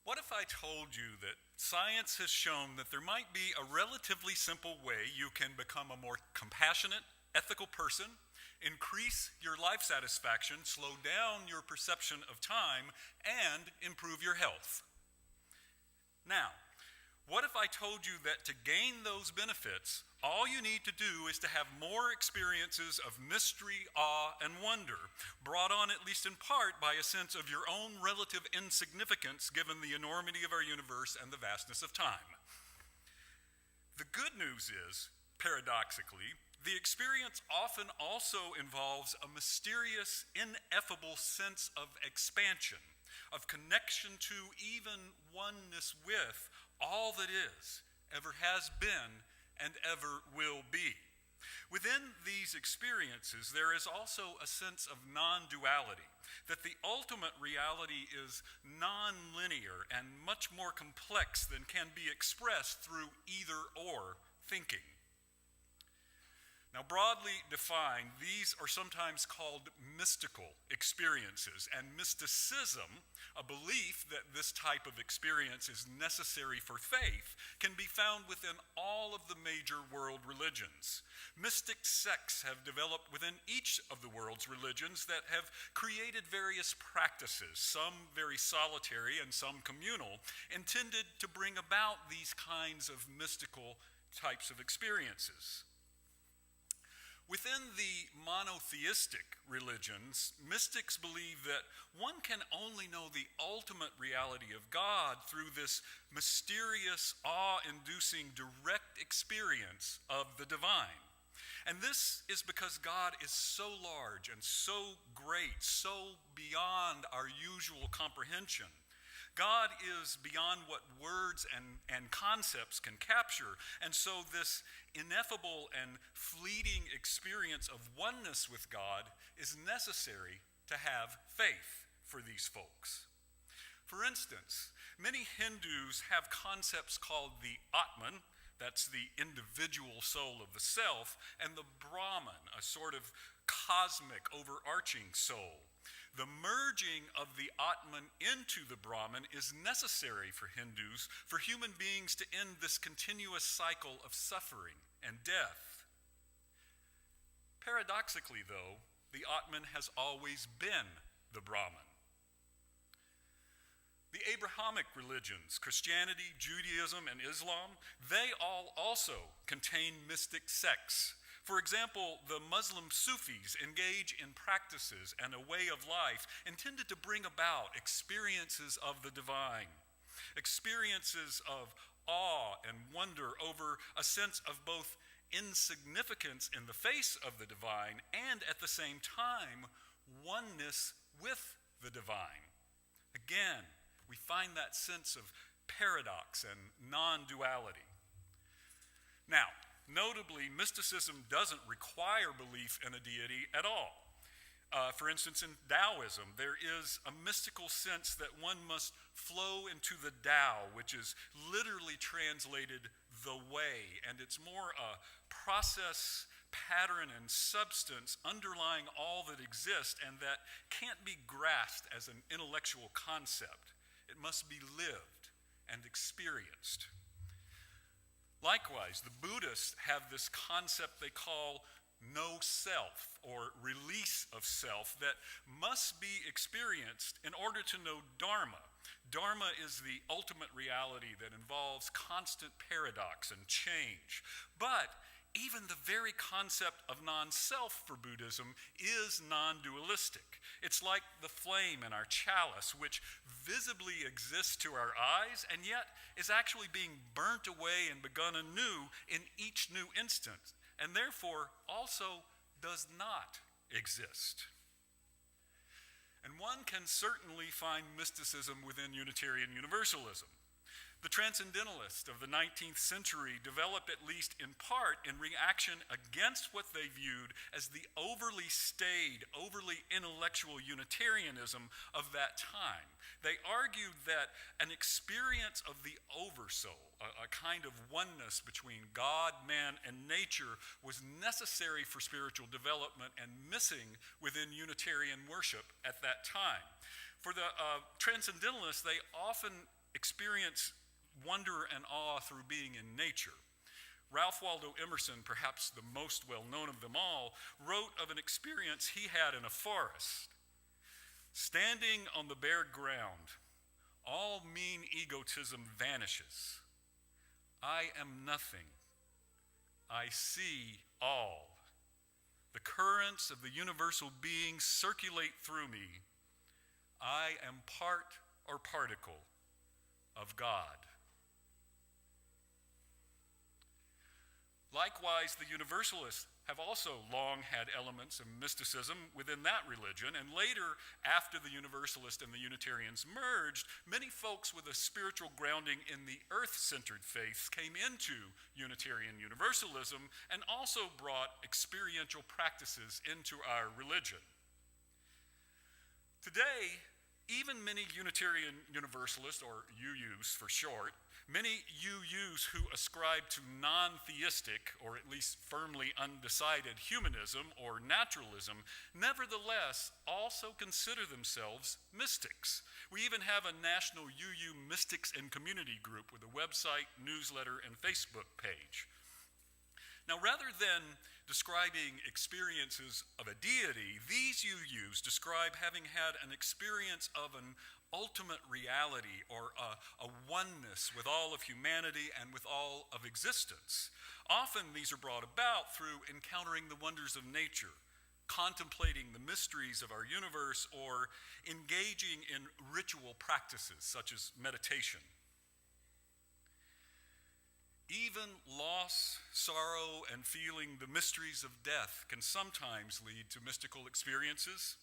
What if I told you that science has shown that there might be a relatively simple way you can become a more compassionate, ethical person, increase your life satisfaction, slow down your perception of time, and improve your health? Now, what if I told you that to gain those benefits, all you need to do is to have more experiences of mystery, awe, and wonder, brought on at least in part by a sense of your own relative insignificance given the enormity of our universe and the vastness of time? The good news is, paradoxically, the experience often also involves a mysterious, ineffable sense of expansion, of connection to, even oneness with, all that is, ever has been, and ever will be. Within these experiences, there is also a sense of non-duality, that the ultimate reality is non-linear and much more complex than can be expressed through either-or thinking. Now, broadly defined, these are sometimes called mystical experiences, and mysticism, a belief that this type of experience is necessary for faith, can be found within all of the major world religions. Mystic sects have developed within each of the world's religions that have created various practices, some very solitary and some communal, intended to bring about these kinds of mystical types of experiences. Within the monotheistic religions, mystics believe that one can only know the ultimate reality of God through this mysterious, awe-inducing direct experience of the divine. And this is because God is so large and so great, so beyond our usual comprehension. God is beyond what words and concepts can capture, and so this ineffable and fleeting experience of oneness with God is necessary to have faith for these folks. For instance, many Hindus have concepts called the Atman, that's the individual soul of the self, and the Brahman, a sort of cosmic, overarching soul. The merging of the Atman into the Brahman is necessary for Hindus, for human beings to end this continuous cycle of suffering and death. Paradoxically, though, the Atman has always been the Brahman. The Abrahamic religions, Christianity, Judaism, and Islam, they all also contain mystic sects. For example, the Muslim Sufis engage in practices and a way of life intended to bring about experiences of the divine, experiences of awe and wonder over a sense of both insignificance in the face of the divine and at the same time oneness with the divine. Again, we find that sense of paradox and non-duality. Now, notably, mysticism doesn't require belief in a deity at all. For instance, in Taoism, there is a mystical sense that one must flow into the Tao, which is literally translated the way, and it's more a process, pattern, and substance underlying all that exists and that can't be grasped as an intellectual concept. It must be lived and experienced. Likewise, the Buddhists have this concept they call no self, or release of self, that must be experienced in order to know Dharma. Dharma is the ultimate reality that involves constant paradox and change. But even the very concept of non-self for Buddhism is non-dualistic. It's like the flame in our chalice, which visibly exists to our eyes and yet is actually being burnt away and begun anew in each new instant, and therefore also does not exist. And one can certainly find mysticism within Unitarian Universalism. The transcendentalists of the 19th century developed, at least in part, in reaction against what they viewed as the overly staid, overly intellectual Unitarianism of that time. They argued that an experience of the oversoul, a kind of oneness between God, man, and nature, was necessary for spiritual development and missing within Unitarian worship at that time. For the transcendentalists, they often experience wonder and awe through being in nature. Ralph Waldo Emerson, perhaps the most well-known of them all, wrote of an experience he had in a forest. Standing on the bare ground, all mean egotism vanishes. I am nothing. I see all. The currents of the universal being circulate through me. I am part or particle of God. Likewise, the Universalists have also long had elements of mysticism within that religion, and later, after the Universalist and the Unitarians merged, many folks with a spiritual grounding in the earth-centered faiths came into Unitarian Universalism and also brought experiential practices into our religion. Today, even many Unitarian Universalists, or UUs for short, many UUs who ascribe to non-theistic, or at least firmly undecided humanism or naturalism, nevertheless also consider themselves mystics. We even have a national UU Mystics and Community group with a website, newsletter, and Facebook page. Now, rather than describing experiences of a deity, these UUs describe having had an experience of an ultimate reality or a oneness with all of humanity and with all of existence. Often these are brought about through encountering the wonders of nature, contemplating the mysteries of our universe, or engaging in ritual practices such as meditation. Even loss, sorrow, and feeling the mysteries of death can sometimes lead to mystical experiences.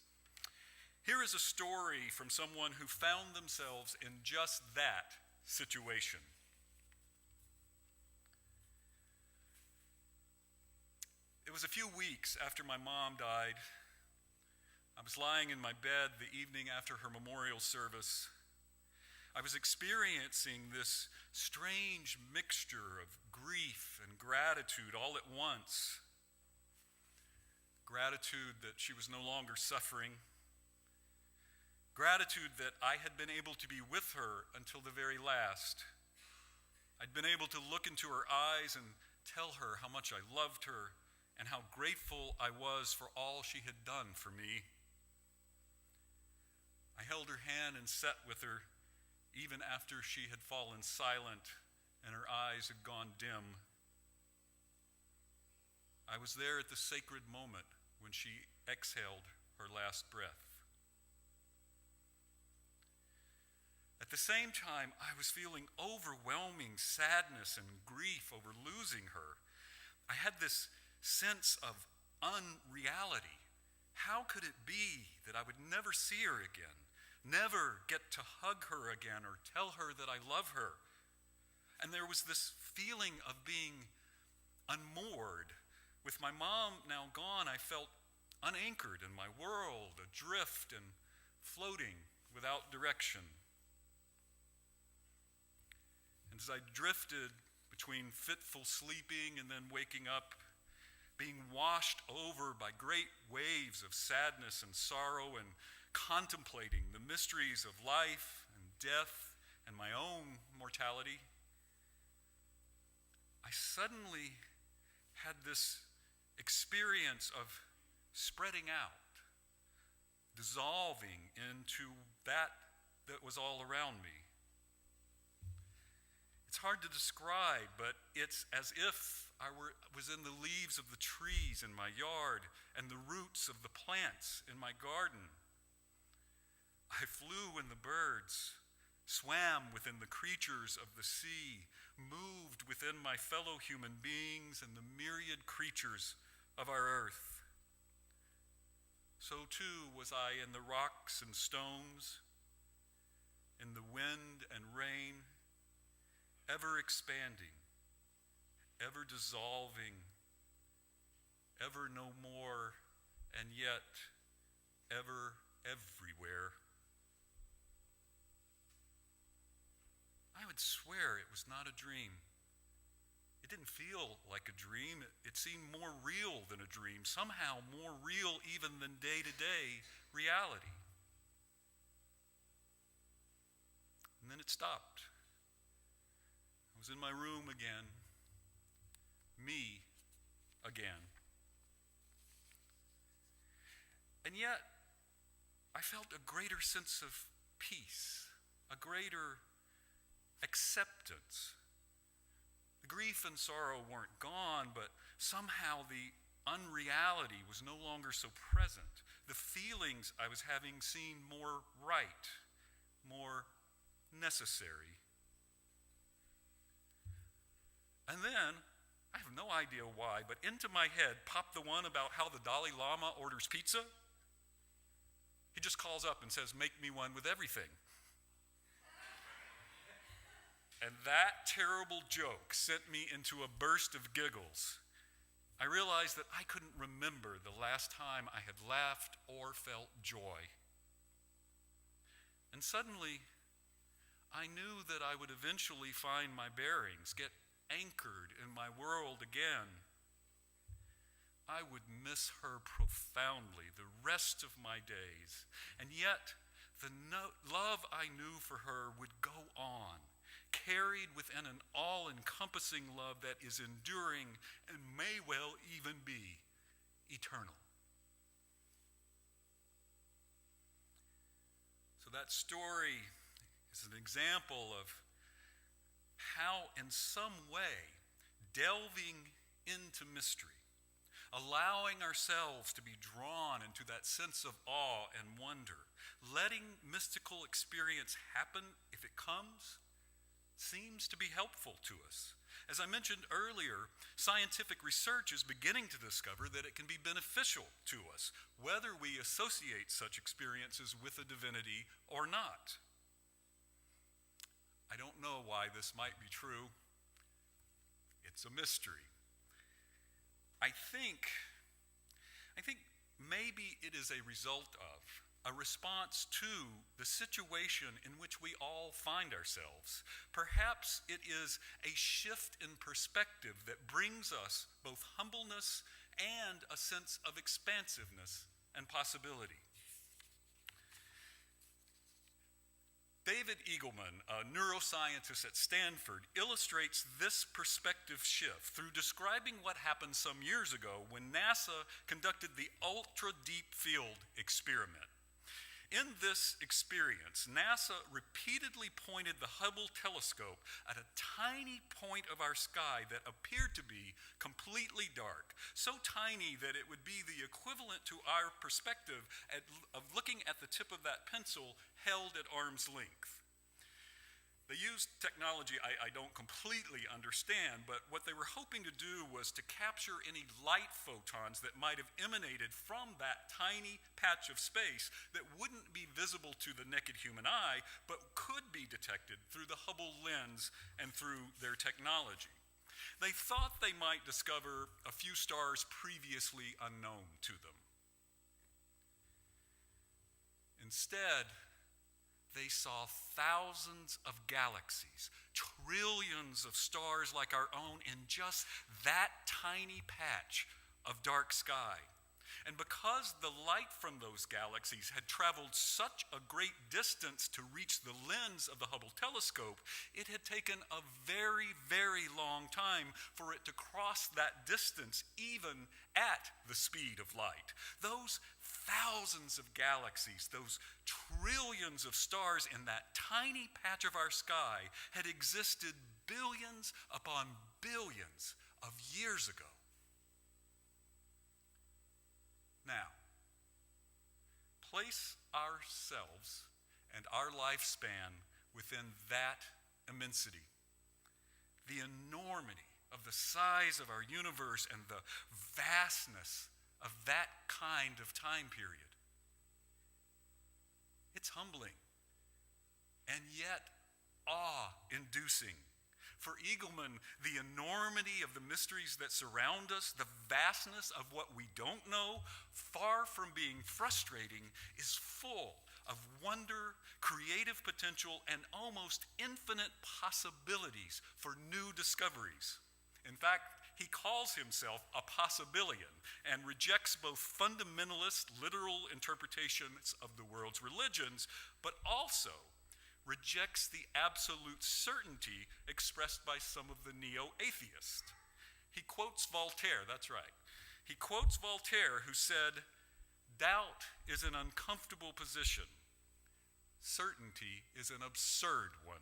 Here is a story from someone who found themselves in just that situation. It was a few weeks after my mom died. I was lying in my bed the evening after her memorial service. I was experiencing this strange mixture of grief and gratitude all at once. Gratitude that she was no longer suffering. Gratitude that I had been able to be with her until the very last. I'd been able to look into her eyes and tell her how much I loved her and how grateful I was for all she had done for me. I held her hand and sat with her even after she had fallen silent and her eyes had gone dim. I was there at the sacred moment when she exhaled her last breath. At the same time, I was feeling overwhelming sadness and grief over losing her. I had this sense of unreality. How could it be that I would never see her again, never get to hug her again or tell her that I love her? And there was this feeling of being unmoored. With my mom now gone, I felt unanchored in my world, adrift and floating without direction. And as I drifted between fitful sleeping and then waking up, being washed over by great waves of sadness and sorrow and contemplating the mysteries of life and death and my own mortality, I suddenly had this experience of spreading out, dissolving into that was all around me. It's hard to describe, but it's as if I was in the leaves of the trees in my yard and the roots of the plants in my garden. I flew when the birds, swam within the creatures of the sea, moved within my fellow human beings and the myriad creatures of our earth. So too was I in the rocks and stones, in the wind and rain, ever expanding, ever dissolving, ever no more, and yet ever everywhere. I would swear it was not a dream. It didn't feel like a dream. It seemed more real than a dream, somehow more real even than day-to-day reality. And then it stopped. I was in my room again, me again. And yet, I felt a greater sense of peace, a greater acceptance. The grief and sorrow weren't gone, but somehow the unreality was no longer so present. The feelings I was having seemed more right, more necessary. And then, I have no idea why, but into my head popped the one about how the Dalai Lama orders pizza. He just calls up and says, "Make me one with everything." And that terrible joke sent me into a burst of giggles. I realized that I couldn't remember the last time I had laughed or felt joy. And suddenly, I knew that I would eventually find my bearings, get anchored in my world again. I would miss her profoundly the rest of my days. And yet, the love I knew for her would go on, carried within an all-encompassing love that is enduring and may well even be eternal. So that story is an example of how, in some way, delving into mystery, allowing ourselves to be drawn into that sense of awe and wonder, letting mystical experience happen if it comes, seems to be helpful to us. As I mentioned earlier, scientific research is beginning to discover that it can be beneficial to us, whether we associate such experiences with a divinity or not. I don't know why this might be true. It's a mystery. I think maybe it is a result of, a response to the situation in which we all find ourselves. Perhaps it is a shift in perspective that brings us both humbleness and a sense of expansiveness and possibility. David Eagleman, a neuroscientist at Stanford, illustrates this perspective shift through describing what happened some years ago when NASA conducted the Ultra Deep Field experiment. In this experience, NASA repeatedly pointed the Hubble telescope at a tiny point of our sky that appeared to be completely dark, so tiny that it would be the equivalent to our perspective of looking at the tip of that pencil held at arm's length. They used technology I don't completely understand, but what they were hoping to do was to capture any light photons that might have emanated from that tiny patch of space that wouldn't be visible to the naked human eye, but could be detected through the Hubble lens and through their technology. They thought they might discover a few stars previously unknown to them. Instead, they saw thousands of galaxies, trillions of stars like our own in just that tiny patch of dark sky. And because the light from those galaxies had traveled such a great distance to reach the lens of the Hubble telescope, it had taken a very, very long time for it to cross that distance, even at the speed of light. Those thousands of galaxies, those trillions of stars in that tiny patch of our sky had existed billions upon billions of years ago. Now, place ourselves and our lifespan within that immensity, the enormity of the size of our universe and the vastness of that kind of time period. It's humbling and yet awe-inducing. For Eagleman, the enormity of the mysteries that surround us, the vastness of what we don't know, far from being frustrating, is full of wonder, creative potential, and almost infinite possibilities for new discoveries. In fact, he calls himself a possibilian and rejects both fundamentalist, literal interpretations of the world's religions, but also rejects the absolute certainty expressed by some of the neo-atheists. He quotes Voltaire, that's right. He quotes Voltaire, who said, "Doubt is an uncomfortable position. Certainty is an absurd one."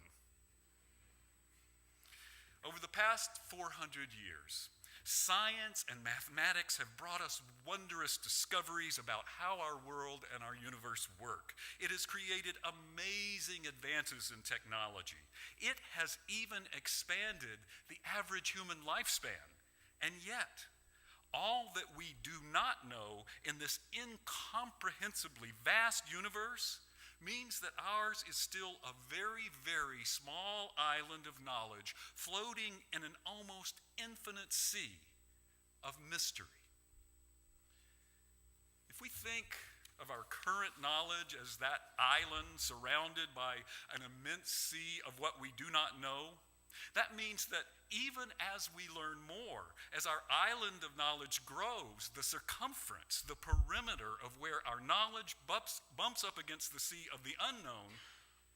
Over the past 400 years, science and mathematics have brought us wondrous discoveries about how our world and our universe work. It has created amazing advances in technology. It has even expanded the average human lifespan. And yet, all that we do not know in this incomprehensibly vast universe means that ours is still a very, very small island of knowledge floating in an almost infinite sea of mystery. If we think of our current knowledge as that island surrounded by an immense sea of what we do not know, that means that even as we learn more, as our island of knowledge grows, the circumference, the perimeter of where our knowledge bumps up against the sea of the unknown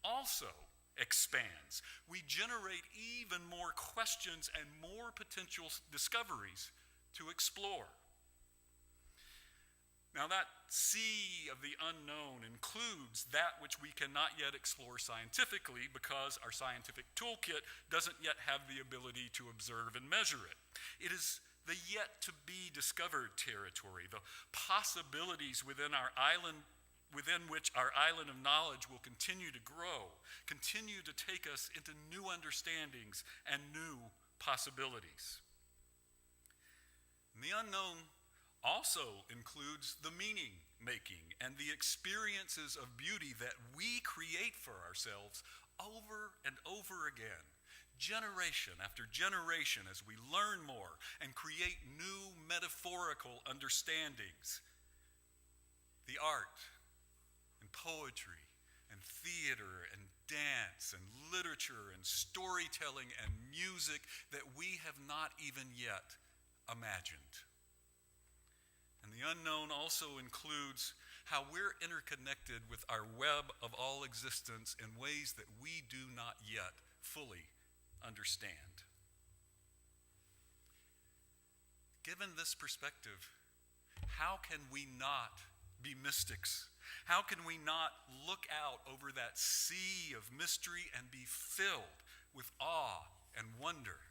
also expands. We generate even more questions and more potential discoveries to explore. Now, that sea of the unknown includes that which we cannot yet explore scientifically because our scientific toolkit doesn't yet have the ability to observe and measure it. It is the yet to be discovered territory, the possibilities within which our island of knowledge will continue to grow, continue to take us into new understandings and new possibilities. And the unknown also includes the meaning making and the experiences of beauty that we create for ourselves over and over again, generation after generation, as we learn more and create new metaphorical understandings. The art and poetry and theater and dance and literature and storytelling and music that we have not even yet imagined. And the unknown also includes how we're interconnected with our web of all existence in ways that we do not yet fully understand. Given this perspective, how can we not be mystics? How can we not look out over that sea of mystery and be filled with awe and wonder?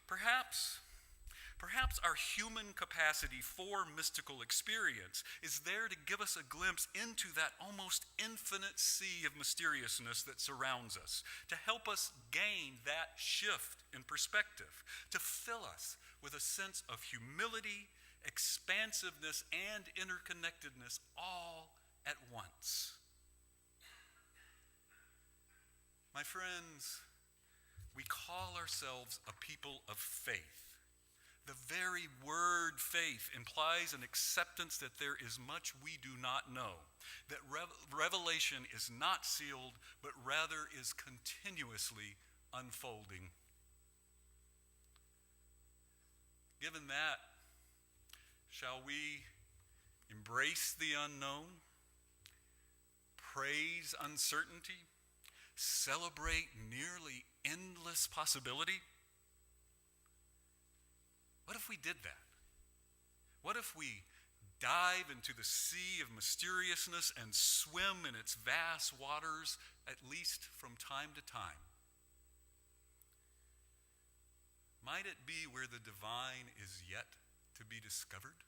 Perhaps our human capacity for mystical experience is there to give us a glimpse into that almost infinite sea of mysteriousness that surrounds us, to help us gain that shift in perspective, to fill us with a sense of humility, expansiveness, and interconnectedness all at once. My friends, we call ourselves a people of faith. The very word faith implies an acceptance that there is much we do not know, that revelation is not sealed, but rather is continuously unfolding. Given that, shall we embrace the unknown, praise uncertainty, celebrate nearly endless possibility? What if we did that? What if we dive into the sea of mysteriousness and swim in its vast waters, at least from time to time? Might it be where the divine is yet to be discovered?